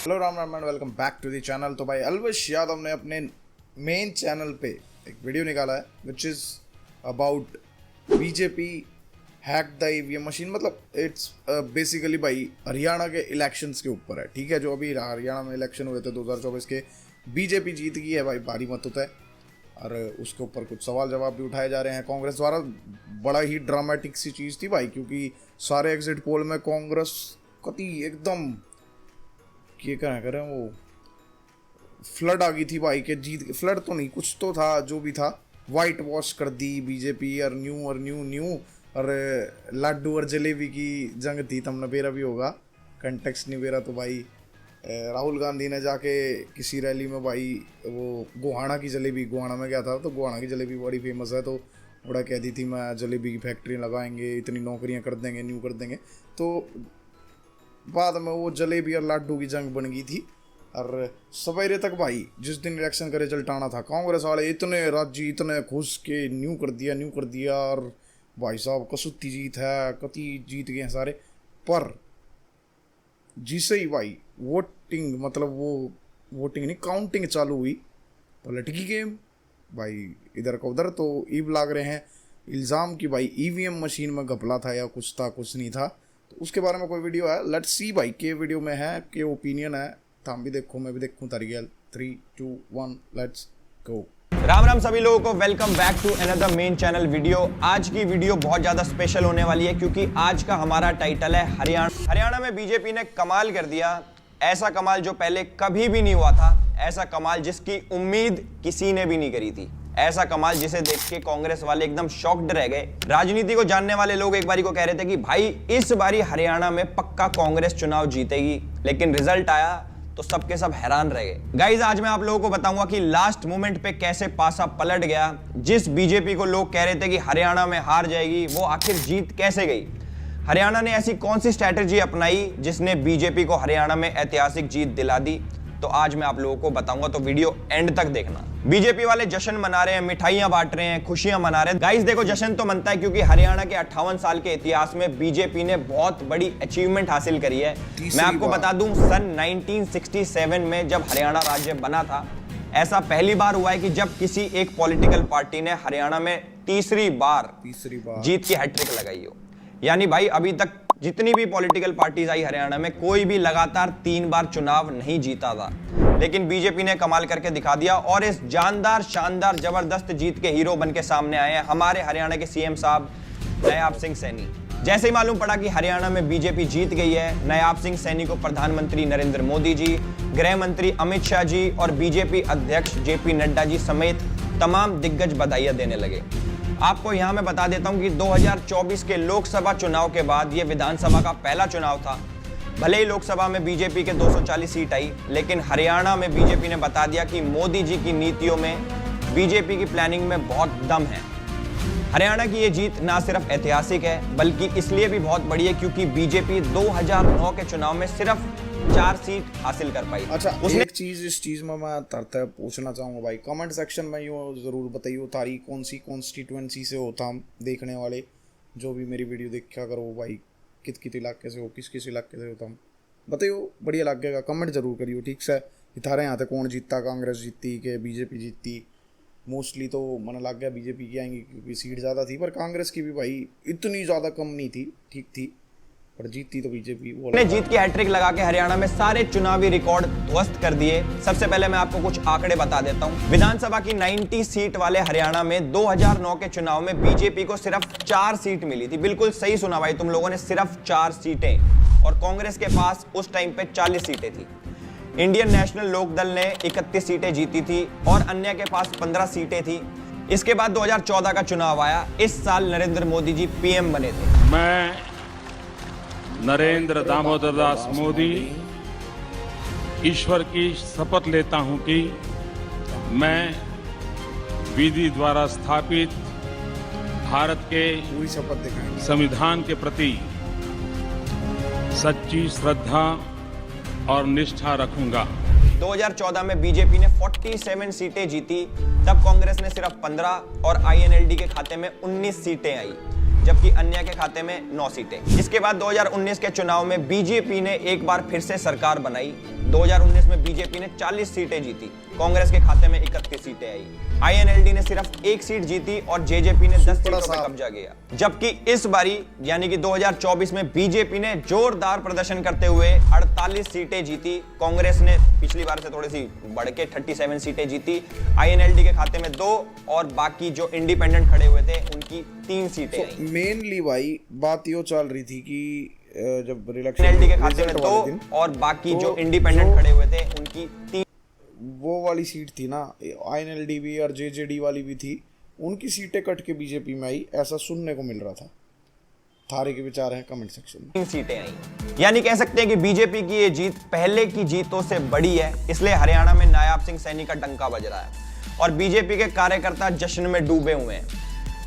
Hello Ram Ram and welcome back to the channel. तो भाई अलविश यादव ने अपने मेन चैनल पे एक वीडियो निकाला है which is about BJP hack the EVM machine. मतलब इट्स बेसिकली भाई हरियाणा के इलेक्शंस के ऊपर है, ठीक है। जो अभी हरियाणा में इलेक्शन हुए थे 2024 के, बीजेपी जीत गई है भाई भारी मतों तय, और उसके ऊपर कुछ सवाल जवाब भी उठाए जा रहे हैं कांग्रेस द्वारा। बड़ा ही ड्रामेटिक सी चीज़ थी भाई, क्योंकि सारे एग्जिट पोल में कांग्रेस कति एकदम ये क्या करें, वो फ्लड आ गई थी भाई के जीत। फ्लड तो नहीं, कुछ तो था, जो भी था वाइट वॉश कर दी बीजेपी। और न्यू और लड्डू और जलेबी की जंग थी, तुमने बेरा भी होगा, कंटेक्स्ट नहीं बेरा। तो भाई राहुल गांधी ने जाके किसी रैली में भाई वो गोहाना की जलेबी, गोहाना में गया था तो गोहाना की जलेबी बड़ी फेमस है, तो बड़ा कह दी थी मैं जलेबी की फैक्ट्री लगाएंगे, इतनी नौकरियां कर देंगे, न्यू कर देंगे। तो बाद में वो जलेबी और लड्डू की जंग बन गई थी। और सवेरे तक भाई जिस दिन इलेक्शन का रिजल्ट आना था, कांग्रेस वाले इतने राजी, इतने खुश के न्यू कर दिया। और भाई साहब कसुत्ती जीत है, कति जीत गए हैं सारे। पर जिसे ही भाई वोटिंग, मतलब वो वोटिंग नहीं, काउंटिंग चालू हुई, पलटगी गेम भाई इधर का उधर। तो ईब लाग रहे हैं इल्ज़ाम कि भाई ईवीएम मशीन में घपला था या कुछ था, कुछ नहीं था। तो उसके बारे में कोई वीडियो है, लेट्स सी भाई के वीडियो में है, के ओपिनियन है। तो हम भी देखो, मैं भी देखूँ तारी गया। 3, 2, 1 लेट्स गो। राम राम सभी लोगों को, welcome back to another main channel video. आज की वीडियो बहुत ज्यादा स्पेशल होने वाली है, क्योंकि आज का हमारा टाइटल है हरियाणा में बीजेपी ने कमाल कर दिया। ऐसा कमाल जो पहले कभी भी नहीं हुआ था, ऐसा कमाल जिसकी उम्मीद किसी ने भी नहीं करी थी, ऐसा कमाल जिसे देख के कांग्रेस वाले एकदम शॉक्ड रह गए। राजनीति को जानने वाले लोग एक बारी को कह रहे थे कि भाई इस बारी हरियाणा में पक्का कांग्रेस चुनाव जीतेगी, लेकिन रिजल्ट आया तो सबके सब हैरान रह गए। गाइस आज मैं आप लोगों को बताऊंगा कि लास्ट मोमेंट पे कैसे पासा पलट गया। जिस बीजेपी को लोग कह रहे थे कि हरियाणा में हार जाएगी, वो आखिर जीत कैसे गई। हरियाणा ने ऐसी कौन सी स्ट्रैटेजी अपनाई जिसने बीजेपी को हरियाणा में ऐतिहासिक जीत दिला दी, तो आज मैं आप लोगों को बताऊंगा, तो वीडियो एंड तक देखना। बीजेपी वाले जश्न मना रहे हैं, मिठाइयां बांट रहे हैं, खुशियां मना रहे हैं। गाइस देखो, जश्न तो मनता है क्योंकि हरियाणा के 58 साल के इतिहास में बीजेपी ने बहुत बड़ी अचीवमेंट हासिल करी है। मैं आपको बता दूं, सन 1967 में जब हरियाणा राज्य बना था, ऐसा पहली बार हुआ है कि जब किसी एक पॉलिटिकल पार्टी ने हरियाणा में तीसरी बार जीत की हैट्रिक लगाई हो। यानी भाई अभी तक जितनी भी पॉलिटिकल पार्टीज आई हरियाणा में, कोई भी लगातार 3 बार चुनाव नहीं जीता था, लेकिन बीजेपी ने कमाल करके दिखा दिया। और इस जानदार, शानदार, जबरदस्त जीत के हीरो बन के सामने आए हैं हमारे हरियाणा के सीएम साहब नायाब सिंह सैनी। जैसे ही मालूम पड़ा कि हरियाणा में बीजेपी जीत गई है, नायाब सिंह सैनी को प्रधानमंत्री नरेंद्र मोदी जी, गृह मंत्री अमित शाह जी और बीजेपी अध्यक्ष जेपी नड्डा जी समेत तमाम दिग्गज बधाइयां देने लगे। आपको यहां मैं बता देता हूं कि 2024 के लोकसभा चुनाव के बाद यह विधानसभा का पहला चुनाव था। भले ही लोकसभा में बीजेपी के 240 सीट आई, लेकिन हरियाणा में बीजेपी ने बता दिया कि मोदी जी की नीतियों में, बीजेपी की प्लानिंग में बहुत दम है। हरियाणा की ये जीत ना सिर्फ ऐतिहासिक है, बल्कि इसलिए भी बहुत बड़ी है क्योंकि बीजेपी 2009 के चुनाव में सिर्फ 4 सीट हासिल कर पाई। अच्छा, एक चीज इस चीज में मैं तरते पूछना चाहूंगा भाई, कमेंट सेक्शन में यूँ जरूर बताइए तारी कौन सी कॉन्स्टिट्यूएंसी से होता, हम देखने वाले जो भी मेरी वीडियो देखा करो भाई, कित इलाके से हो, किस इलाके से होता, हम बताइयो, बढ़िया लगेगा, कमेंट जरूर करियो, ठीक से। थारे यहाँ कौन जीतता, कांग्रेस जीतती के बीजेपी जीतती? मोस्टली तो मन लग गया बीजेपी की आएंगी क्योंकि सीट ज़्यादा थी, पर कांग्रेस की भी भाई इतनी ज़्यादा कम नहीं थी, ठीक थी, पर जीतती तो बीजेपी। ने जीत की हैट्रिक लगा के हरियाणा में सारे चुनावी रिकॉर्ड ध्वस्त कर दिए। सबसे पहले मैं आपको कुछ आंकड़े बता देता हूं। विधानसभा की 90 सीट वाले हरियाणा में 2009 के चुनाव में बीजेपी को सिर्फ 4 सीट मिली थी। बिल्कुल सही सुना भाई तुम लोगों ने, सिर्फ 4 सीटें। और कांग्रेस के पास उस टाइम पे 40 सीटें थी। इंडियन नेशनल लोकदल ने 31 सीटें जीती थी और अन्य के पास 15 सीटें थी। इसके बाद 2014 का चुनाव आया। इस साल नरेंद्र मोदी जी पीएम बने थे। मैं नरेंद्र दामोदर दास मोदी ईश्वर की शपथ लेता हूं कि मैं विधि द्वारा स्थापित भारत के संविधान के प्रति सच्ची श्रद्धा और निष्ठा रखूंगा। 2014 में बीजेपी ने 47 सीटें जीती, तब कांग्रेस ने सिर्फ 15 और आईएनएलडी के खाते में 19 सीटें आई। जबकि अन्य के खाते में 9 सीटें। इसके बाद 2019 के चुनाव में बीजेपी ने एक बार फिर से सरकार बनाई। 2019 में बीजेपी ने 40 सीटें जीती, कांग्रेस के खाते में 31 सीटें आई। आईएनएलडी ने सिर्फ 1 सीट जीती और जेजेपी ने 10 सीटों पर कब्जा किया। जबकि इस बारी यानी कि 2024 में बीजेपी ने जोरदार प्रदर्शन करते हुए 48 सीटें जीती, कांग्रेस ने पिछली बार से थोड़ी सी बढ़ के 37 सीटें जीती, आईएनएलडी के खाते में 2 और बाकी जो इंडिपेंडेंट खड़े हुए थे उनकी 3 सीटें आई। मेनली भाई बात यो चल रही थी कि जब आईएनएलडी के खाते में 2 और बाकी जो इंडिपेंडेंट खड़े हुए थे उनकी 3, वो वाली सीट थी ना, आईएनएलडी भी और जेजेडी वाली भी थी, उनकी सीटें कट के बीजेपी में आई, ऐसा सुनने को मिल रहा था। थारे के विचार हैं कमेंट सेक्शन में। 3 सीटें आई, यानी कह सकते हैं कि बीजेपी की ये जीत पहले की जीतों से बड़ी है। इसलिए हरियाणा में नायाब सिंह सैनी का डंका बज रहा है और बीजेपी के कार्यकर्ता जश्न में डूबे हुए हैं।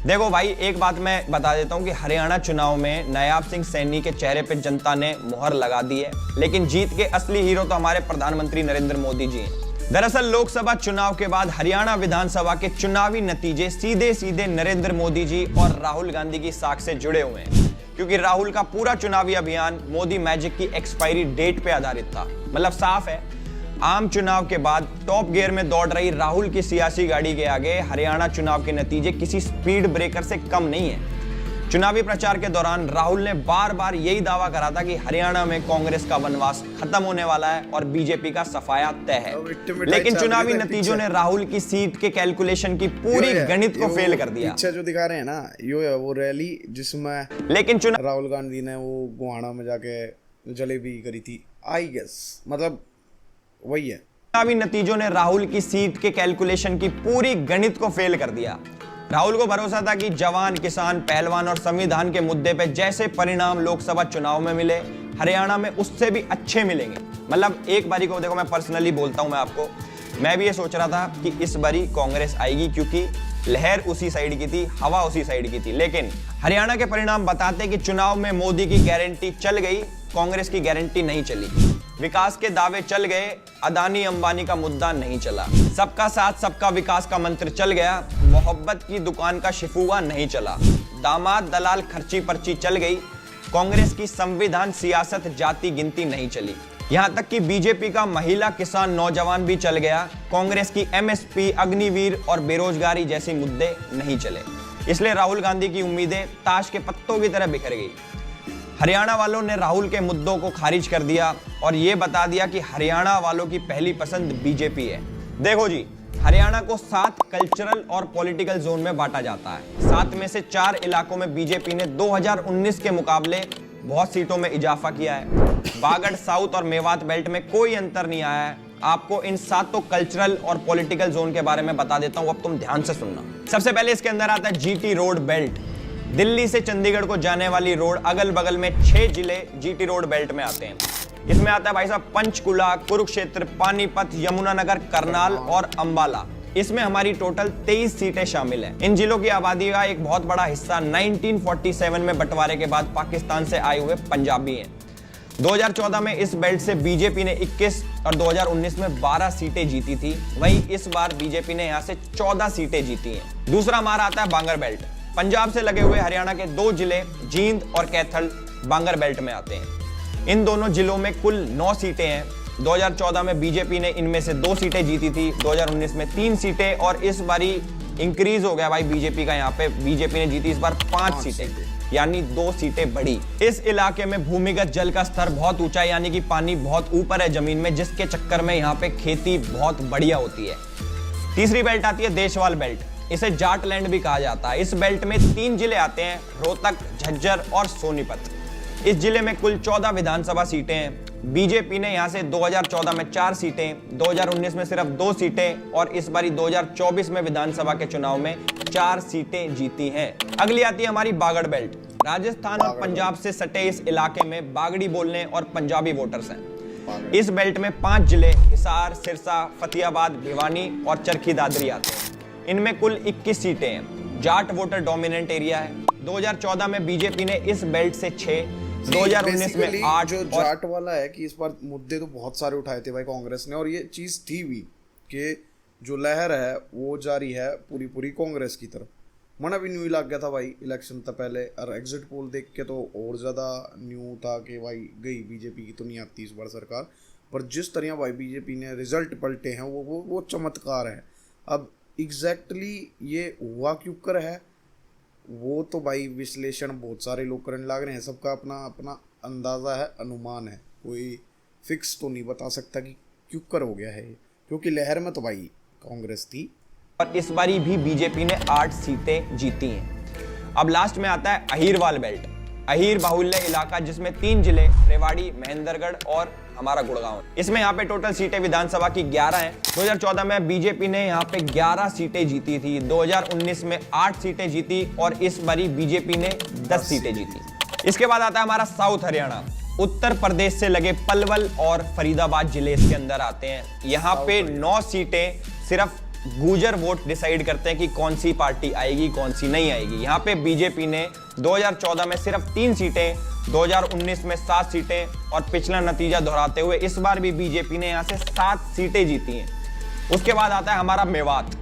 देखो भाई, एक बात मैं बता देता हूं कि हरियाणा चुनाव में नायाब सिंह सैनी के चेहरे पे जनता ने मुहर लगा दी है, लेकिन जीत के असली हीरो तो हमारे प्रधानमंत्री नरेंद्र मोदी जी हैं। दरअसल लोकसभा चुनाव के बाद हरियाणा विधानसभा के चुनावी नतीजे सीधे सीधे नरेंद्र मोदी जी और राहुल गांधी की साख से जुड़े हुए हैं, क्योंकि राहुल का पूरा चुनावी अभियान मोदी मैजिक की एक्सपायरी डेट पे आधारित था। मतलब साफ है, आम चुनाव के बाद टॉप गियर में दौड़ रही राहुल की सियासी गाड़ी के आगे हरियाणा चुनाव के नतीजे किसी स्पीड ब्रेकर से कम नहीं है। चुनावी प्रचार के दौरान राहुल ने बार बार यही दावा करा था कि हरियाणा में कांग्रेस का वनवास खत्म होने वाला है और बीजेपी का सफाया तय है, लेकिन चुनावी नतीजों ने राहुल की सीट के कैलकुलेशन की पूरी गणित को फेल कर दिया। पीछे जो दिखा रहे हैं ना, यो है वो रैली जिसमें लेकिन राहुल गांधी ने वो गोहाना में जाके जलेबी करी थी, आई गेस, मतलब वही है। चुनावी नतीजों ने राहुल की सीट के कैलकुलेशन की पूरी गणित को फेल कर दिया। राहुल को भरोसा था कि जवान, किसान, पहलवान और संविधान के मुद्दे पे जैसे परिणाम लोकसभा चुनाव में मिले, हरियाणा में उससे भी अच्छे मिलेंगे। मतलब एक बारी को देखो, मैं पर्सनली बोलता हूं मैं आपको, मैं भी ये सोच रहा था कि इस बारी कांग्रेस आएगी क्योंकि लहर उसी साइड की थी, हवा उसी साइड की थी। लेकिन हरियाणा के परिणाम बताते कि चुनाव में मोदी की गारंटी चल गई, कांग्रेस की गारंटी नहीं चली। विकास के दावे चल गए, अदानी अंबानी का मुद्दा नहीं चला। सबका साथ सबका विकास का मंत्र चल गया, मोहब्बत की दुकान का शिफुआ नहीं चला। दामाद दलाल खर्ची पर्ची चल गई, कांग्रेस की संविधान सियासत जाति गिनती नहीं चली। यहां तक कि बीजेपी का महिला, किसान, नौजवान भी चल गया, कांग्रेस की एमएसपी, अग्निवीर और बेरोजगारी जैसे मुद्दे नहीं चले। इसलिए राहुल गांधी की उम्मीदें ताश के पत्तों की तरह बिखर गई। हरियाणा वालों ने राहुल के मुद्दों को खारिज कर दिया और यह बता दिया कि हरियाणा वालों की पहली पसंद बीजेपी है। देखो जी, हरियाणा को 7 कल्चरल और पॉलिटिकल जोन में बांटा जाता है। 7 में से 4 इलाकों में बीजेपी ने 2019 के मुकाबले बहुत सीटों में इजाफा किया है। बागड़ साउथ और मेवात बेल्ट में कोई अंतर नहीं आया है। आपको इन 7 कल्चरल और पॉलिटिकल जोन के बारे में बता देता हूं, अब तुम ध्यान से सुनना। सबसे पहले इसके अंदर आता है जीटी रोड बेल्ट। दिल्ली से चंडीगढ़ को जाने वाली रोड, अगल बगल में 6 जिले जीटी रोड बेल्ट में आते हैं। इसमें आता है भाई साहब पंचकुला, कुरुक्षेत्र, पानीपत, यमुनानगर, करनाल और अंबाला। इसमें हमारी टोटल 23 सीटें शामिल हैं। इन जिलों की आबादी का एक बहुत बड़ा हिस्सा 1947 में बंटवारे के बाद पाकिस्तान से आए हुए पंजाबी हैं। 2014 में इस बेल्ट से बीजेपी ने 21 और 2019 में 12 सीटें जीती थी। वहीं इस बार बीजेपी ने यहां से 14 सीटें जीती हैं। दूसरा हमारा आता है बांगर बेल्ट। पंजाब से लगे हुए हरियाणा के 2 जिले जींद और कैथल बांगर बेल्ट में आते हैं। इन दोनों जिलों में कुल 9 सीटें हैं। 2014 में बीजेपी ने इनमें से 2 सीटें जीती थी, 2019 में 3 सीटें और इस बारी इंक्रीज हो गया भाई बीजेपी का। यहाँ पे बीजेपी ने जीती इस बार 5 सीटें, यानी 2 सीटें बढ़ी। इस इलाके में भूमिगत जल का स्तर बहुत ऊंचा है, यानी कि पानी बहुत ऊपर है जमीन में, जिसके चक्कर में यहाँ पे खेती बहुत बढ़िया होती है। तीसरी बेल्ट आती है देशवाल बेल्ट। इसे जाट लैंड भी कहा जाता है। इस बेल्ट में 3 जिले आते हैं, रोहतक, झज्जर और सोनीपत। इस जिले में कुल 14 विधानसभा सीटें हैं। बीजेपी ने यहां से 2014 में 4 सीटें, 2019 में सिर्फ 2 सीटें और इस बारी 2024 में विधानसभा के चुनाव में 4 सीटें जीती हैं। अगली आती है हमारी बागड़ बेल्ट। राजस्थान और पंजाब से सटे इस इलाके में बागड़ी बोलने और पंजाबी वोटर्स हैं। इस बेल्ट में 5 जिले हिसार, सिरसा, फतेहाबाद, भिवानी और चरखी दादरी आते हैं। इनमें कुल 21 सीटें हैं। जाट वोटर डोमिनेंट एरिया है। 2014 में बीजेपी ने इस बेल्ट से 6, 2019 में 8। जो जाट वाला है कि इस बार मुद्दे तो बहुत सारे उठाए थे भाई कांग्रेस ने, और ये चीज थी भी कि जो लहर है वो जारी है पूरी कांग्रेस की तरफ। मना भी न्यू लग गया था भाई इलेक्शन तो पहले, और एग्जिट पोल देख के तो और ज़्यादा न्यू था कि भाई गई बीजेपी की तो नहीं आती इस बार सरकार। पर जिस तरह भाई बीजेपी ने रिजल्ट पलटे हैं वो चमत्कार है। अब एग्जैक्टली ये हुआ क्यों कर है वो तो भाई विश्लेषण बहुत सारे लोग करने लग रहे हैं, सबका अपना अपना अंदाज़ा है, अनुमान है, कोई फिक्स तो नहीं बता सकता कि क्यों कर हो गया है ये, क्योंकि लहर में तो भाई कांग्रेस थी और इस बारी भी बीजेपी ने 8 सीटें जीती हैं। अब लास्ट में आता है अहीरवाल बेल्ट, अहीर बाहुल्य इलाका, जिसमें 3 जिले रेवाड़ी, महेंद्रगढ़ और हमारा गुड़गांव। इसमें यहाँ पे टोटल सीटें विधानसभा की 11 हैं। 2014 में बीजेपी ने यहाँ पे 11 सीटें जीती थी, 2019 में 8 सीटें जीती और इस बारी बीजेपी ने 10 सीटें जीती। इसके बाद आता है हमारा साउथ हरियाणा, उत्तर प्रदेश से लगे पलवल और फरीदाबाद जिले इसके अंदर आते हैं। यहाँ पे 9 सीटें सिर्फ गुर्जर वोट डिसाइड करते हैं कि कौन सी पार्टी आएगी कौन सी नहीं आएगी। यहाँ पे बीजेपी ने 2014 में सिर्फ 3 सीटें, 2019 में 7 सीटें और पिछला नतीजा दोहराते हुए इस बार भी बीजेपी ने यहाँ से 7 सीटें जीती हैं। उसके बाद आता है हमारा मेवात,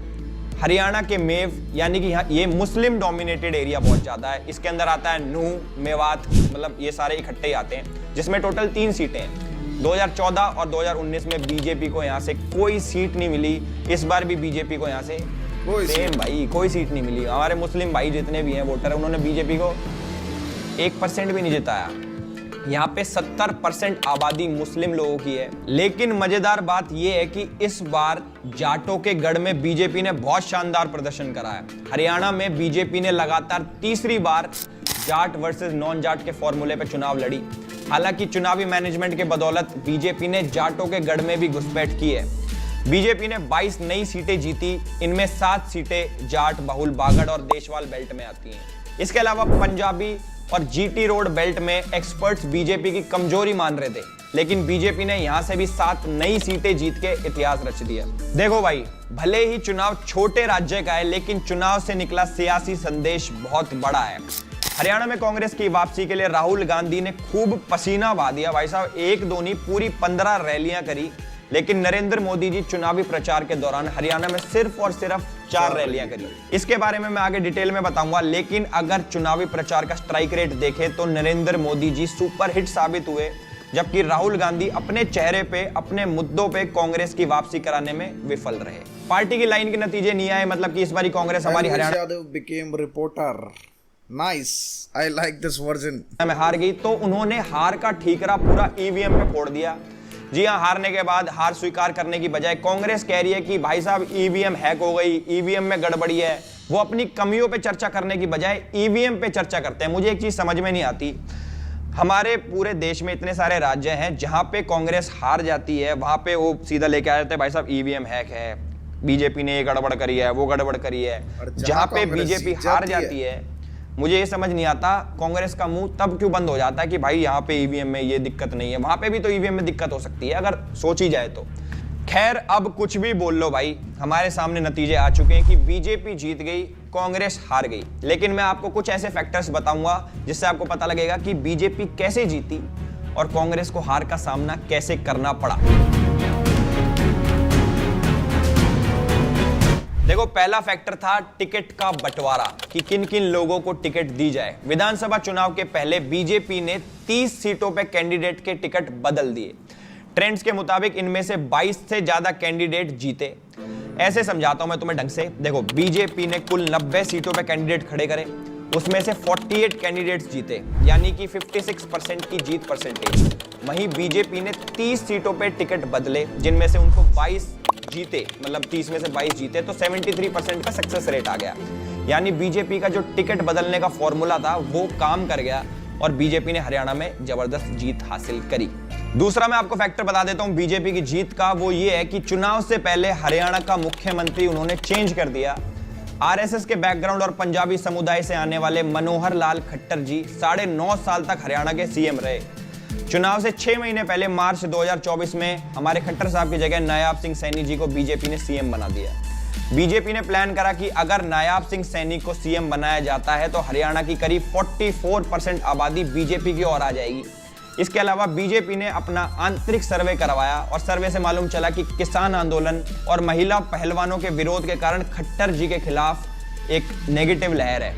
हरियाणा के मेव, यानी कि ये मुस्लिम डोमिनेटेड एरिया बहुत ज्यादा है। इसके अंदर आता है नूह, मेवात, मतलब ये सारे इकट्ठे ही आते हैं, जिसमें टोटल 3 सीटें हैं। 2014 और 2019 में बीजेपी को यहाँ से कोई सीट नहीं मिली, इस बार भी बीजेपी को यहाँ से सेम भाई कोई सीट नहीं मिली। हमारे मुस्लिम भाई जितने भी हैं वोटर, उन्होंने बीजेपी को 1% भी नहीं जिताया। यहाँ पे 70% आबादी मुस्लिम लोगों की है। लेकिन मजेदार बात यह है कि इस बार जाटों के गढ़ में बीजेपी ने बहुत शानदार प्रदर्शन करा है। हरियाणा में बीजेपी ने लगातार तीसरी बार जाट वर्सेस नॉन जाट के फॉर्मूले पे चुनाव लड़ी। हालांकि चुनावी मैनेजमेंट के बदौलत बीजेपी ने जाटों के गढ़ में भी घुसपैठ की है। बीजेपी ने 22 नई सीटें जीती, इनमें 7 सीटें जाट बहुल बागड़ और देशवाल बेल्ट में आती हैं। इसके अलावा पंजाबी और जीटी रोड बेल्ट में एक्सपर्ट्स बीजेपी की कमजोरी मान रहे थे, लेकिन बीजेपी ने यहां से भी 7 नई सीटें जीत के इतिहास रच दिया। देखो भाई, भले ही चुनाव छोटे राज्य का है, लेकिन चुनाव से निकला सियासी संदेश बहुत बड़ा है। हरियाणा में कांग्रेस की वापसी के लिए राहुल गांधी ने खूब पसीना बहा दिया भाई साहब, 1-2 नहीं पूरी 15 रैलियां करी। लेकिन नरेंद्र मोदी जी चुनावी प्रचार के दौरान हरियाणा में सिर्फ और सिर्फ 4 रैलियां करी। इसके बारे में मैं आगे डिटेल में बताऊंगा। लेकिन अगर चुनावी प्रचार का स्ट्राइक रेट देखें तो नरेंद्र मोदी जी सुपर हिट साबित हुए, जबकि राहुल गांधी अपने चेहरे पे, अपने मुद्दों पे कांग्रेस की वापसी कराने में विफल रहे। पार्टी की लाइन के नतीजे नहीं आए, मतलब कि इस बारी कांग्रेस हमारी Haryana Yadav became reporter. Nice. I like this version. में हार गई तो उन्होंने हार का ठीकरा पूरा ईवीएम में फोड़ दिया। जी हां, हारने के बाद हार स्वीकार करने की बजाय कांग्रेस कह रही है कि भाई साहब ईवीएम हैक हो गई, ईवीएम में गड़बड़ी है। वो अपनी कमियों पे चर्चा करने की बजाय ईवीएम पे चर्चा करते हैं। मुझे एक चीज समझ में नहीं आती, हमारे पूरे देश में इतने सारे राज्य हैं जहां पे कांग्रेस हार जाती है, वहां पे वो सीधा लेके आ जाते हैं भाई साहब ईवीएम हैक है, बीजेपी ने ये गड़बड़ करी है, वो गड़बड़ करी है। जहां पे बीजेपी हार जाती है, मुझे ये समझ नहीं आता कांग्रेस का मुंह तब क्यों बंद हो जाता है कि भाई यहाँ पे ईवीएम में ये दिक्कत नहीं है, वहां पे भी तो ईवीएम में दिक्कत हो सकती है अगर सोची जाए तो। खैर, अब कुछ भी बोल लो भाई, हमारे सामने नतीजे आ चुके हैं कि बीजेपी जीत गई, कांग्रेस हार गई। लेकिन मैं आपको कुछ ऐसे फैक्टर्स बताऊंगा जिससे आपको पता लगेगा कि बीजेपी कैसे जीती और कांग्रेस को हार का सामना कैसे करना पड़ा। देखो, पहला फैक्टर था टिकट का बंटवारा, कि किन किन लोगों को टिकट दी जाए। विधानसभा चुनाव के पहले बीजेपी ने 30 सीटों पे कैंडिडेट के टिकट बदल दिए। ट्रेंड्स के मुताबिक इनमें से 22 से ज्यादा कैंडिडेट जीते। ऐसे समझाता हूं मैं तुम्हें ढंग से। देखो, बीजेपी ने कुल 90 सीटों पे कैंडिडेट खड़े करे, उसमें से 48 कैंडिडेट्स जीते, यानी कि 56% की जीत परसेंटेज। वहीं बीजेपी ने 30 सीटों पे टिकट बदले, जिनमें से उनको 22 जीते, मतलब 30 में से 22 जीते, तो 73% का सक्सेस रेट आ गया। यानी बीजेपी का जो टिकट बदलने का फॉर्मूला था वो काम कर गया और बीजेपी ने हरियाणा में जबरदस्त जीत हासिल करी। दूसरा मैं आपको फैक्टर बता देता हूं बीजेपी की जीत का, वो ये है कि चुनाव से पहले हरियाणा का मुख्यमंत्री उन्होंने चेंज कर दिया। आरएसएस के बैकग्राउंड और पंजाबी समुदाय से आने वाले मनोहर लाल खट्टर जी 9.5 साल तक हरियाणा के सीएम रहे। चुनाव से 6 महीने पहले मार्च 2024 में हमारे खट्टर साहब की जगह नायाब सिंह सैनी जी को बीजेपी ने सीएम बना दिया। बीजेपी ने प्लान करा कि अगर नायाब सिंह सैनी को सीएम बनाया जाता है तो हरियाणा की करीब 44% आबादी बीजेपी की ओर आ जाएगी। इसके अलावा बीजेपी ने अपना आंतरिक सर्वे करवाया और सर्वे से मालूम चला कि किसान आंदोलन और महिला पहलवानों के विरोध के कारण खट्टर जी के खिलाफ एक नेगेटिव लहर है।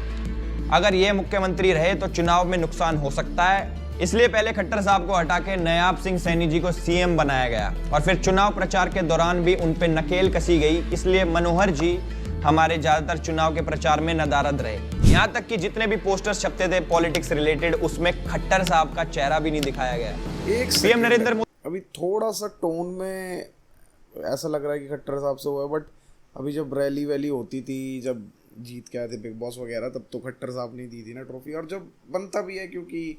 अगर ये मुख्यमंत्री रहे तो चुनाव में नुकसान हो सकता है, इसलिए पहले खट्टर साहब को हटा के नायाब सिंह सैनी जी को सीएम बनाया गया और फिर चुनाव प्रचार के दौरान भी उन पे नकेल कसी गई, इसलिए मनोहर जी हमारे ज्यादातर चुनाव के प्रचार में नदारद रहे। यहाँ तक कि जितने भी पोस्टर्स छपते थे पॉलिटिक्स रिलेटेड, उसमें खट्टर साहब का चेहरा भी नहीं दिखाया गया। एक सीएम नरेंद्र मोदी अभी थोड़ा सा टोन में ऐसा लग रहा है कि खट्टर साहब से हुआ है, बट अभी जब रैली वैली होती थी, जब जीत के आए थे बिग बॉस वगैरह, तब तो खट्टर साहब ने दी थी ना ट्रॉफी, और जब बनता भी है क्योंकि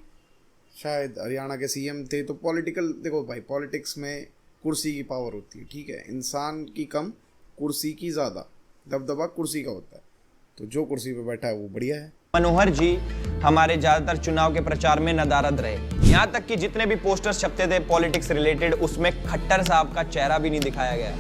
शायद हरियाणा के सीएम थे। तो पॉलिटिकल, देखो भाई, पॉलिटिक्स में कुर्सी की पावर होती है, ठीक है, इंसान की कम कुर्सी की ज़्यादा, दबदबा कुर्सी का होता है, तो जो कुर्सी पे बैठा है वो बढ़िया है। मनोहर जी हमारे ज्यादातर चुनाव के प्रचार में नदारद रहे। यहाँ तक कि जितने भी पोस्टर्स छपते थे पॉलिटिक्स रिलेटेड, उसमें खट्टर साहब का चेहरा भी नहीं दिखाया गया।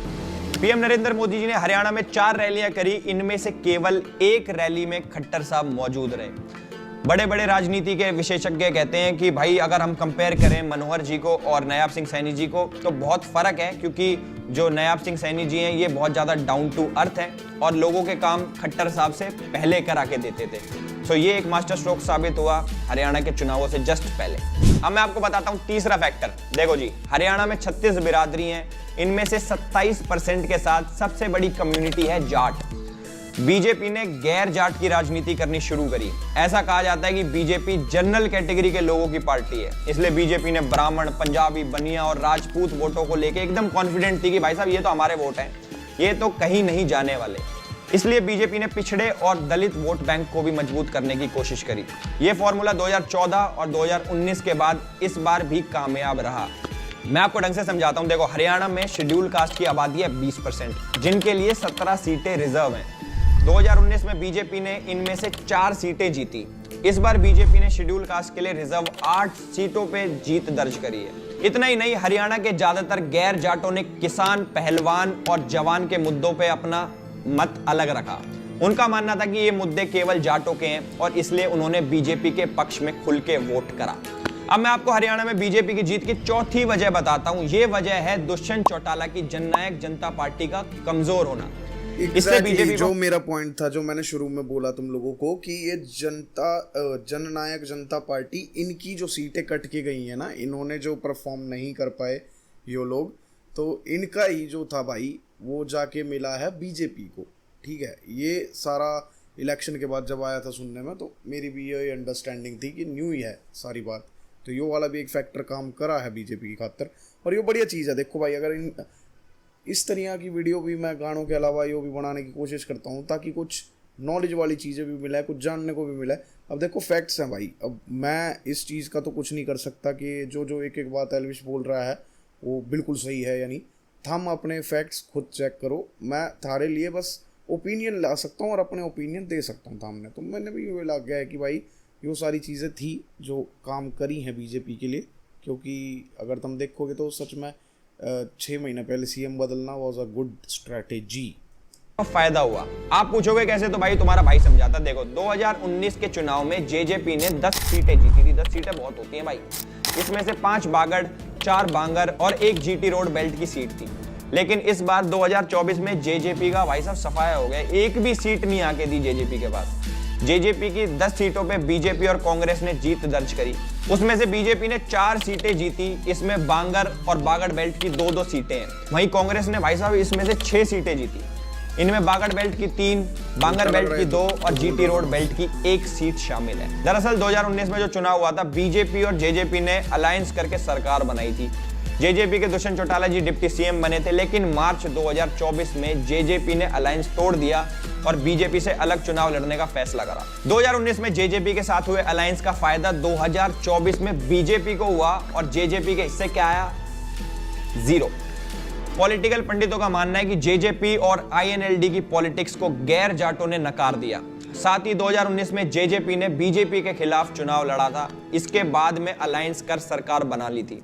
पीएम नरेंद्र मोदी जी ने हरियाणा में 4 रैलियां करी, इनमें से केवल एक रैली में खट्टर साहब मौजूद रहे। बड़े बड़े राजनीति के विशेषज्ञ कहते हैं कि भाई अगर हम कंपेयर करें मनोहर जी को और नायाब सिंह सैनी जी को तो बहुत फर्क है, क्योंकि जो नायाब सिंह सैनी जी हैं ये बहुत ज़्यादा डाउन टू अर्थ हैं और लोगों के काम खट्टर साहब से पहले करा के देते थे। सो ये एक मास्टर स्ट्रोक साबित हुआ हरियाणा के चुनावों से जस्ट पहले। अब मैं आपको बताता हूँ तीसरा फैक्टर। देखो जी, हरियाणा में 36 बिरादरी हैं, इनमें से 27% के साथ सबसे बड़ी कम्युनिटी है जाट। बीजेपी ने गैर जाट की राजनीति करनी शुरू करी। ऐसा कहा जाता है कि बीजेपी जनरल कैटेगरी के लोगों की पार्टी है, इसलिए बीजेपी ने ब्राह्मण, पंजाबी, बनिया और राजपूत वोटों को लेके एकदम कॉन्फिडेंट थी कि भाई साहब ये तो हमारे वोट हैं, ये तो कहीं नहीं जाने वाले। इसलिए बीजेपी ने पिछड़े और दलित वोट बैंक को भी मजबूत करने की कोशिश करी। ये फॉर्मूला 2014 और 2019 के बाद इस बार भी कामयाब रहा। मैं आपको ढंग से समझाता हूं। देखो, हरियाणा में शेड्यूल कास्ट की आबादी है 20%, जिनके लिए 17 सीटें रिजर्व हैं। 2019 में बीजेपी ने इनमें से 4 सीटें जीती। इस बार बीजेपी ने शेड्यूल कास्ट के लिए रिजर्व 8 सीटों पे जीत दर्ज करी है। इतना ही नहीं, हरियाणा के ज्यादातर गैर जाटों ने किसान, पहलवान और जवान के मुद्दों पे अपना मत अलग रखा। उनका मानना था कि ये मुद्दे केवल जाटों के हैं और इसलिए उन्होंने बीजेपी के पक्ष में खुल के वोट करा। अब मैं आपको हरियाणा में बीजेपी की जीत की चौथी वजह बताता हूं। ये वजह है दुष्यंत चौटाला की जननायक जनता पार्टी का कमजोर होना। इससे बीजेपी जो मेरा पॉइंट था, जो मैंने शुरू में बोला तुम लोगों को, कि ये जननायक जनता पार्टी, इनकी जो सीटें कट के गई है ना, इन्होंने जो परफॉर्म नहीं कर पाए ये लोग, तो इनका ही जो था भाई वो जाके मिला है बीजेपी को। ठीक है, ये सारा इलेक्शन के बाद जब आया था सुनने में, तो मेरी भी ये अंडरस्टैंडिंग थी कि न्यू ही है सारी बात, तो ये वाला भी एक फैक्टर काम करा है बीजेपी की खातर, और ये बढ़िया चीज़ है। देखो भाई, अगर इस तरह की वीडियो भी मैं गानों के अलावा ये भी बनाने की कोशिश करता हूँ, ताकि कुछ नॉलेज वाली चीज़ें भी मिले, कुछ जानने को भी मिले। अब देखो, फैक्ट्स हैं भाई। अब मैं इस चीज़ का तो कुछ नहीं कर सकता कि जो एक एक बात एल्विश बोल रहा है वो बिल्कुल सही है या नहीं। हम अपने फैक्ट्स खुद चेक करो। मैं थारे लिए बस ओपिनियन ला सकता हूँ और अपने ओपिनियन दे सकता हूँ सामने। तो मैंने भी ये लग गया है कि भाई ये सारी चीज़ें थी जो काम करी हैं बीजेपी के लिए, क्योंकि अगर तुम देखोगे तो सच में 6 महीने पहले सीएम बदलना वाज अ गुड स्ट्रैटेजी। फायदा हुआ। आप पूछोगे कैसे, तो भाई तुम्हारा भाई समझाता। देखो, 2019 के चुनाव में जेजेपी ने 10 सीटें जीती थी। 10 सीटें बहुत होती हैं भाई। इसमें से 5 बागड़, 4 बांगर और 1 जीटी रोड बेल्ट की सीट थी। लेकिन इस बार 2024 में जेजेपी का भाई साहब सफाया हो गया। एक भी सीट नहीं आके दी जेजेपी के पास। जेजेपी की 10 सीटों पे बीजेपी और कांग्रेस ने जीत दर्ज करी। उसमें से बीजेपी ने 4 सीटें जीती, इसमें बांगर और बागड़ बेल्ट की 2-2 सीटें हैं। वहीं कांग्रेस ने भाई साहब इसमें से 6 सीटें जीती। इनमें बागड़ बेल्ट की 3, बांगर बेल्ट की 2 और जीटी रोड बेल्ट की 1 सीट शामिल है। दरअसल 2019 में जो चुनाव हुआ था, बीजेपी और जेजेपी ने अलायंस करके सरकार बनाई थी। जेजेपी के दुष्यंत चौटाला जी डिप्टी सीएम बने थे, लेकिन मार्च 2024 में जेजेपी ने अलायंस तोड़ दिया और बीजेपी से अलग चुनाव लड़ने का फैसला करा। 2019 में जेजेपी के साथ हुए अलायंस का फायदा 2024 में बीजेपी को हुआ और जेजेपी के हिस्से क्या आया? 0। पॉलिटिकल पंडितों का मानना है कि जेजेपी और आईएनएलडी की पॉलिटिक्स को गैर जाटों ने नकार दिया। साथ ही 2019 में जेजेपी ने बीजेपी के खिलाफ चुनाव लड़ा था। इसके बाद में अलायंस कर सरकार बना ली थी।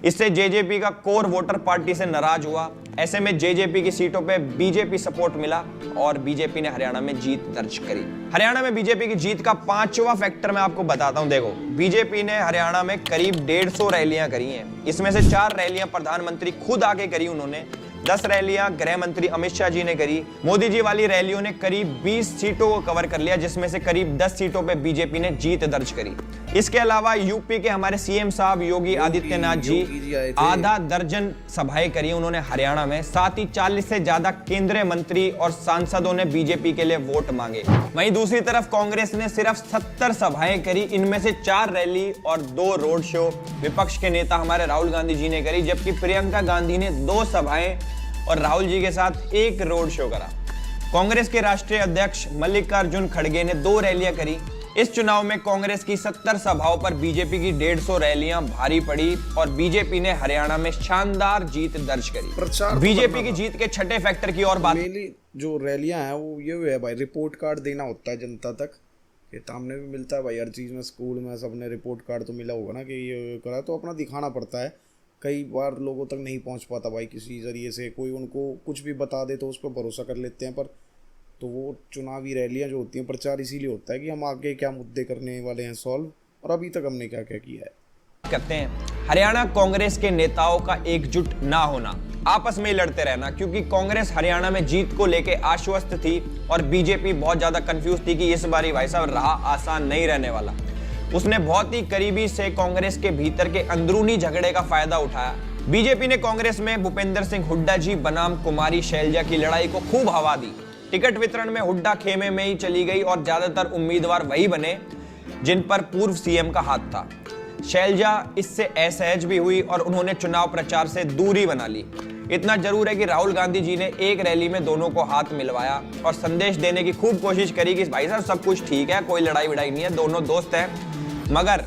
इससे जेजेपी का कोर वोटर पार्टी से नाराज हुआ। ऐसे में जेजेपी की सीटों पे बीजेपी सपोर्ट मिला और बीजेपी ने हरियाणा में जीत दर्ज करी। हरियाणा में बीजेपी की जीत का 5वां फैक्टर मैं आपको बताता हूं। देखो, बीजेपी ने हरियाणा में करीब 150 रैलियां करी हैं। इसमें से 4 रैलियां प्रधानमंत्री खुद आके करी उन्होंने, 10 रैलियां गृह मंत्री अमित शाह जी ने करी। मोदी जी वाली रैलियों ने करीब 20 सीटों को कवर कर लिया, जिसमें से करीब 10 सीटों पे बीजेपी ने जीत दर्ज करी। इसके अलावा यूपी के हमारे सीएम साहब योगी आदित्यनाथ जी आधा दर्जन सभाएं करी उन्होंने हरियाणा में। साथ ही 40 से ज्यादा केंद्रीय मंत्री और सांसदों ने बीजेपी के लिए वोट मांगे। वहीं दूसरी तरफ कांग्रेस ने सिर्फ 70 सभाएं करी, इनमें से 4 रैली और 2 रोड शो विपक्ष के नेता हमारे राहुल गांधी जी ने करी, जबकि प्रियंका गांधी ने 2 सभाएं और राहुल जी के साथ 1 रोड शो करा। कांग्रेस के राष्ट्रीय अध्यक्ष मल्लिकार्जुन खड़गे ने 2 रैलियां करी। इस चुनाव में कांग्रेस की 70 सभाओं पर बीजेपी की 150 रैलियां भारी पड़ी और बीजेपी ने हरियाणा में शानदार जीत दर्ज करी। बीजेपी की जीत के छठे फैक्टर की और बात, मेनली जो रैलियां हैं वो ये है भाई, रिपोर्ट कार्ड देना होता है जनता तक। ये सामने भी मिलता है भाई हर चीज़ में, स्कूल में सबने रिपोर्ट कार्ड तो मिला होगा ना कि ये करा, तो अपना दिखाना पड़ता है। कई बार लोगों तक नहीं पहुंच पाता भाई किसी ज़रिए से, कोई उनको कुछ भी बता दे तो उस पर भरोसा कर लेते हैं। पर तो वो चुनावी रैलियां जो होती हैं, प्रचार इसीलिए होता है कि हम आगे क्या मुद्दे करने वाले हैं सॉल्व, और अभी तक हमने क्या क्या किया है। करते हैं हरियाणा कांग्रेस के नेताओं का एकजुट ना होना, आपस में लड़ते रहना, क्योंकि कांग्रेस हरियाणा में जीत को लेके आश्वस्त थी और बीजेपी बहुत ज्यादा कंफ्यूज थी कि इस बारी भाई साहब राह आसान नहीं रहने वाला। उसने बहुत ही करीबी से कांग्रेस के भीतर के अंदरूनी झगड़े का फायदा उठाया। बीजेपी ने कांग्रेस में भूपेंद्र सिंह हुड्डा जी बनाम कुमारी शैलजा की लड़ाई को खूब हवा दी। टिकट वितरण में हुड्डा खेमे में ही चली गई और ज्यादातर उम्मीदवार वही बने जिन पर पूर्व सीएम का हाथ था। शैलजा इससे असहज भी हुई और उन्होंने चुनाव प्रचार से दूरी बना ली। इतना जरूर है कि राहुल गांधी जी ने एक रैली में दोनों को हाथ मिलवाया और संदेश देने की खूब कोशिश करी कि भाई साहब सब कुछ ठीक है, कोई लड़ाई वड़ाई नहीं है, दोनों दोस्त हैं, मगर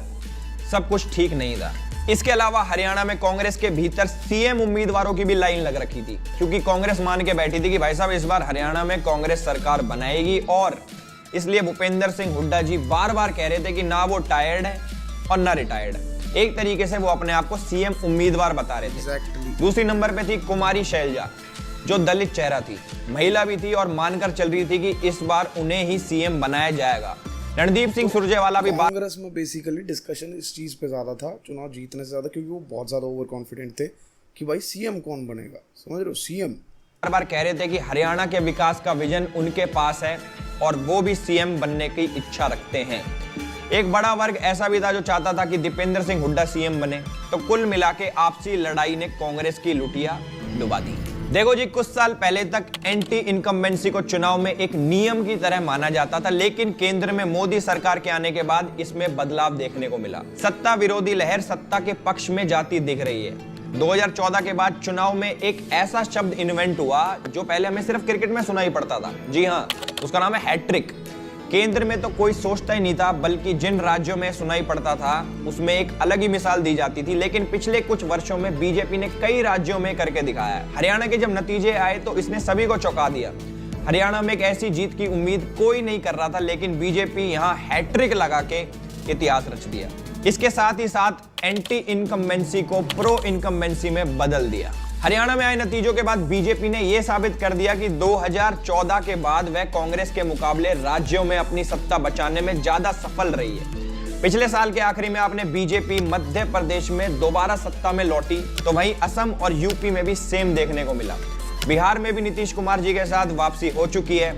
सब कुछ ठीक नहीं था। इसके अलावा हरियाणा में कांग्रेस के भीतर सीएम उम्मीदवारों की भी लाइन लग रखी थी, क्योंकि कांग्रेस मान के बैठी थी कि भाई साहब इस बार हरियाणा में कांग्रेस सरकार बनाएगी, और इसलिए भूपेंद्र सिंह हुड्डा जी बार बार कह रहे थे कि ना वो टायर्ड है और ना रिटायर्ड है। एक तरीके से वो अपने आप को सीएम उम्मीदवार बता रहे थे। दूसरी नंबर पे थी कुमारी शैलजा, जो दलित चेहरा थी, महिला भी थी और मानकर चल रही थी कि इस बार उन्हें ही सीएम बनाया जाएगा। रणदीप सिंह सुरजेवाला भी कांग्रेस में बेसिकली डिस्कशन इस चीज पे ज्यादा था, चुनाव जीतने से ज्यादा, क्योंकि वो बहुत ज्यादा ओवर कॉन्फिडेंट थे कि भाई सीएम कौन बनेगा, समझ रहे हो, सीएम। बार बार कह रहे थे कि हरियाणा के विकास का विजन उनके पास है और वो भी सीएम बनने की इच्छा रखते हैं। एक बड़ा वर्ग ऐसा भी था जो चाहता था कि दीपेंद्र सिंह हुड्डा सीएम बने। तो कुल मिला के आपसी लड़ाई ने कांग्रेस की लुटिया डुबा दी। देखो जी, कुछ साल पहले तक एंटी इनकम्बेंसी को चुनाव में एक नियम की तरह माना जाता था, लेकिन केंद्र में मोदी सरकार के आने के बाद इसमें बदलाव देखने को मिला। सत्ता विरोधी लहर सत्ता के पक्ष में जाती दिख रही है। 2014 के बाद चुनाव में एक ऐसा शब्द इन्वेंट हुआ जो पहले हमें सिर्फ क्रिकेट में सुनाई पड़ता था। जी हाँ, उसका नाम है हैट्रिक। केंद्र में तो कोई सोचता ही नहीं था, बल्कि जिन राज्यों में सुनाई पड़ता था उसमें एक अलग ही मिसाल दी जाती थी। लेकिन पिछले कुछ वर्षों में बीजेपी ने कई राज्यों में करके दिखाया है। हरियाणा के जब नतीजे आए तो इसने सभी को चौंका दिया। हरियाणा में एक ऐसी जीत की उम्मीद कोई नहीं कर रहा था, लेकिन बीजेपी यहाँ हैट्रिक लगा के इतिहास रच दिया। इसके साथ ही साथ एंटी इनकम्बेंसी को प्रो इनकम्बेंसी में बदल दिया। हरियाणा में आए नतीजों के बाद बीजेपी ने यह साबित कर दिया कि 2014 के बाद वह कांग्रेस के मुकाबले राज्यों में अपनी सत्ता बचाने में ज्यादा सफल रही है। पिछले साल के आखिरी में आपने बीजेपी मध्य प्रदेश में दोबारा सत्ता में लौटी, तो वहीं असम और यूपी में भी सेम देखने को मिला। बिहार में भी नीतीश कुमार जी के साथ वापसी हो चुकी है।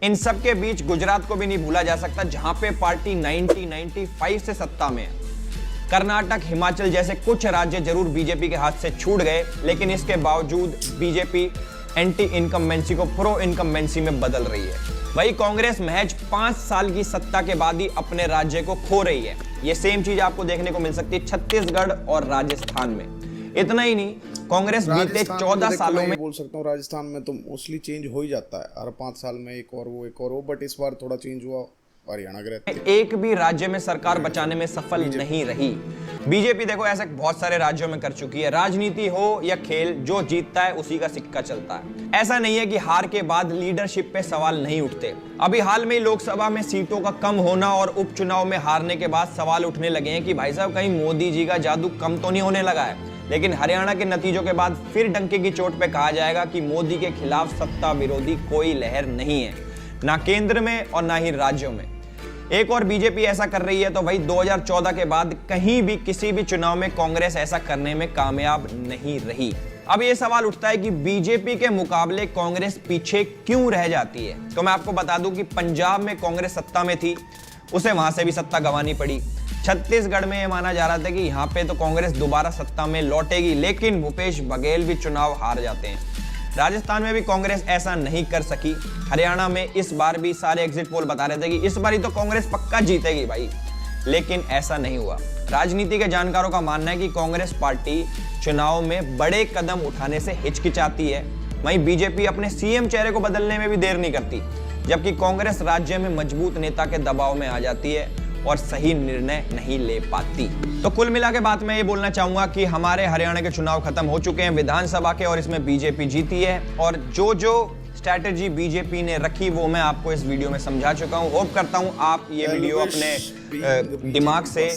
इन सब के बीच गुजरात को भी नहीं भूला जा सकता, जहां पे पार्टी 1995 से सत्ता में है। कर्नाटक, हिमाचल जैसे कुछ राज्य जरूर बीजेपी के हाथ से छूट गए, लेकिन इसके बावजूद बीजेपी एंटी इनकम्बेंसी को प्रो इनकम्बेंसी में बदल रही है। वही कांग्रेस महज 5 साल की सत्ता के बाद ही अपने राज्य को खो रही है। ये सेम चीज आपको देखने को मिल सकती है छत्तीसगढ़ और राजस्थान में। इतना ही नहीं, कांग्रेस बीते 14 सालों में, बोल सकता हूँ राजस्थान में तो मोस्टली चेंज हो ही जाता है, हर 5 साल में एक और वो, बट इस बार थोड़ा चेंज हुआ। हरियाणा एक भी राज्य में सरकार बचाने में सफल नहीं रही। बीजेपी देखो ऐसे बहुत सारे राज्यों में कर चुकी है। राजनीति हो या खेल, जो जीतता है उसी का सिक्का चलता है। ऐसा नहीं है कि हार के बाद लीडरशिप पे सवाल नहीं उठते। अभी हाल में लोकसभा में सीटों का कम होना और उपचुनाव में हारने के बाद सवाल उठने लगे हैं कि भाई साहब कहीं मोदी जी का जादू कम तो नहीं होने लगा है। लेकिन हरियाणा के नतीजों के बाद फिर डंके की चोट पे कहा जाएगा कि मोदी के खिलाफ सत्ता विरोधी कोई लहर नहीं है, ना केंद्र में और ना ही राज्यों में। एक और बीजेपी ऐसा कर रही है तो वही 2014 के बाद कहीं भी किसी भी चुनाव में कांग्रेस ऐसा करने में कामयाब नहीं रही। अब ये सवाल उठता है कि बीजेपी के मुकाबले कांग्रेस पीछे क्यों रह जाती है। तो मैं आपको बता दूं कि पंजाब में कांग्रेस सत्ता में थी, उसे वहां से भी सत्ता गंवानी पड़ी। छत्तीसगढ़ में यह माना जा रहा था कि यहां पे तो कांग्रेस दोबारा सत्ता में लौटेगी, लेकिन भूपेश बघेल भी चुनाव हार जाते हैं। राजस्थान में भी कांग्रेस ऐसा नहीं कर सकी। हरियाणा में इस बार भी सारे एग्जिट पोल बता रहे थे कि इस बार ही तो कांग्रेस पक्का जीतेगी भाई, लेकिन ऐसा नहीं हुआ। राजनीति के जानकारों का मानना है कि कांग्रेस पार्टी चुनाव में बड़े कदम उठाने से हिचकिचाती है। वहीं बीजेपी अपने सीएम चेहरे को बदलने में भी देर नहीं करती, जबकि कांग्रेस राज्य में मजबूत नेता के दबाव में आ जाती है और सही निर्णय नहीं ले पाती। तो कुल मिला के बात मैं ये बोलना चाहूंगा कि हमारे हरियाणा के चुनाव खत्म हो चुके हैं विधानसभा के, और इसमें बीजेपी जीती है। और जो जो स्ट्रैटेजी बीजेपी ने रखी वो मैं आपको इस वीडियो में समझा चुका हूं। होप करता हूं आप ये वीडियो अपने दिमाग से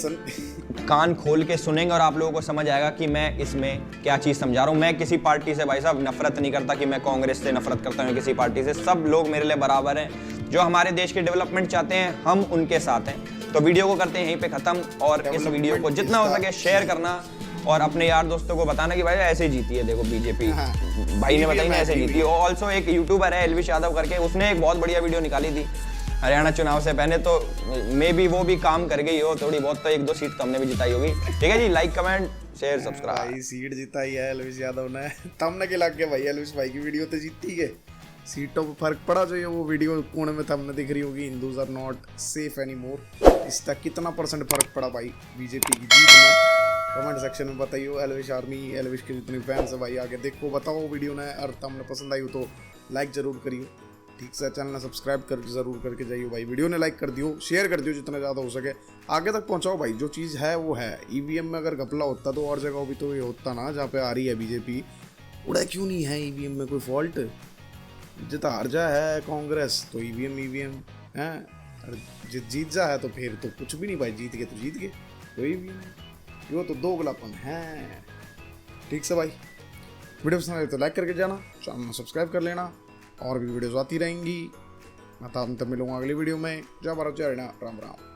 कान खोल के सुनेंगे और आप लोगों को समझ आएगा कि मैं इसमें क्या चीज़ समझा रहा हूँ। मैं किसी पार्टी से भाई साहब नफरत नहीं करता कि मैं कांग्रेस से नफरत करता हूँ, किसी पार्टी से। सब लोग मेरे लिए बराबर हैं। जो हमारे देश की डेवलपमेंट चाहते हैं हम उनके साथ हैं। तो वीडियो को करते हैं यहीं पे खत्म, और इस वीडियो को जितना हो सके शेयर करना और अपने यार दोस्तों को बताना कि भाई ऐसे जीती है, देखो बीजेपी। भाई ने बताई ना ऐसे जीती है। ऑल्सो एक यूट्यूबर है एलविश यादव करके, उसने एक बहुत बढ़िया वीडियो निकाली थी हरियाणा चुनाव से पहले, तो मे बी वो भी काम कर गई हो थोड़ी बहुत, तो 1-2 सीट तो हमने भी जिताई होगी। ठीक है जी, लाइक कमेंट शेयर सब्सक्राइब। भाई सीट जिताई है एलविश यादव ने, तमने के लग के भाई एलविश भाई की वीडियो तो जीती है। सीटों पर फर्क पड़ा जो ये वो वीडियो कोने में तमने दिख रही होगी, Hindus are not safe anymore. इसका कितना परसेंट फर्क पड़ा भाई बीजेपी की जीत में, कमेंट सेक्शन में बताइए। एलविश आर्मी, एलविश के जितने फैंस है भाई आगे देखो, बताओ वीडियो ने और तमने पसंद आई हो तो लाइक जरूर करियो। ठीक से चैनल सब्सक्राइब कर जरूर करके जाइए भाई। वीडियो ने लाइक कर दियो, शेयर कर दियो जितना ज़्यादा हो सके, आगे तक पहुंचाओ भाई। जो चीज़ है वो है। ईवीएम में अगर घपला होता तो और जगह भी तो ये होता ना, जहाँ पे आ रही है बीजेपी। उड़ा क्यों नहीं है ईवीएम में कोई फॉल्ट? जितना हार जा है कांग्रेस तो ईवीएम है, और जीत जा है तो फिर तो कुछ भी नहीं भाई। जीत गए तो जीत गए, कोई भी नहीं। वो तो दोगलापन है। ठीक से भाई, वीडियो पसंद आए तो लाइक करके जाना, चैनल सब्सक्राइब कर लेना, और भी वीडियोस आती रहेंगी। मैं तब मिलूंगा अगली वीडियो में। जय भारत, जय हरियाणा, राम राम।